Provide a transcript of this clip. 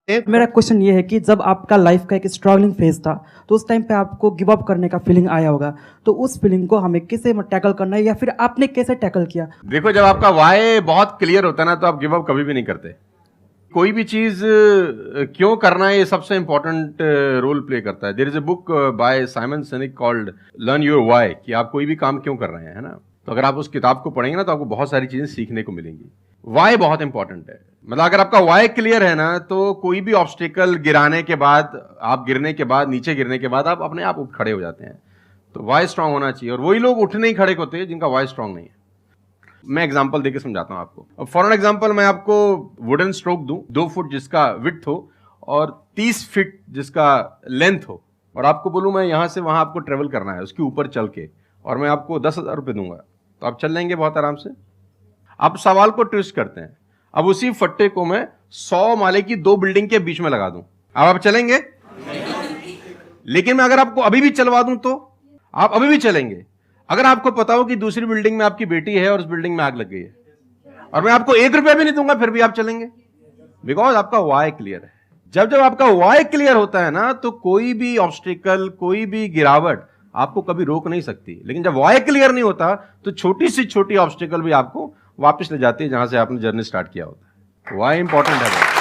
मेरा क्वेश्चन ये है कि जब आपका लाइफ का एक स्ट्रगलिंग फेज था तो उस टाइम पे आपको गिव अप करने का फीलिंग आया होगा, तो उस फीलिंग को हमें कैसे टैकल करना है या फिर आपने कैसे टैकल किया? देखो, जब आपका वाई बहुत क्लियर होता है ना, तो आप गिव अप कभी भी नहीं करते। कोई भी चीज क्यों करना है, ये सबसे इंपॉर्टेंट रोल प्ले करता है। There is a book by Simon Sinek called learn your why, कि आप कोई भी काम क्यों कर रहे हैं, है ना। तो अगर आप उस किताब को पढ़ेंगे ना, तो आपको बहुत सारी चीजें सीखने को मिलेंगी। वाई बहुत इंपॉर्टेंट है। मतलब अगर आपका वाई क्लियर है ना, तो कोई भी ऑब्स्टिकल गिराने के बाद, आप गिरने के बाद, नीचे गिरने के बाद आप अपने आप उठ खड़े हो जाते हैं। तो वाई स्ट्रांग होना चाहिए, और वही लोग उठने ही खड़े होते हैं जिनका वाई स्ट्रांग नहीं है। मैं एग्जांपल देके समझाता हूं आपको। अब फॉर एन एग्जांपल मैं आपको वुडन स्ट्रोक दूं, 2 फुट जिसका विड्थ हो और 30 फीट जिसका लेंथ हो, और आपको बोलूं मैं यहां से वहां आपको ट्रेवल करना है उसके ऊपर चल के, और मैं आपको 10,000 रुपये दूंगा, तो आप चल लेंगे बहुत आराम से। आप सवाल को ट्विस्ट करते हैं। अब उसी फट्टे को मैं 100 माले की 2 बिल्डिंग के बीच में लगा दूं, अब आप चलेंगे? लेकिन मैं अगर आपको अभी भी चलवा दूं तो आप अभी भी चलेंगे। अगर आपको पता हो कि दूसरी बिल्डिंग में आपकी बेटी है और उस बिल्डिंग में आग लग गई है, और मैं आपको 1 रुपया भी नहीं दूंगा, फिर भी आप चलेंगे? बिकॉज आपका वाई क्लियर है। जब जब आपका वाई क्लियर होता है ना, तो कोई भी ऑब्स्टिकल, कोई भी गिरावट आपको कभी रोक नहीं सकती। लेकिन जब वाई क्लियर नहीं होता, तो छोटी सी छोटी ऑब्स्टिकल भी आपको वापस ले जाती है जहां से आपने जर्नी स्टार्ट किया होता है। वाई इंपॉर्टेंट है।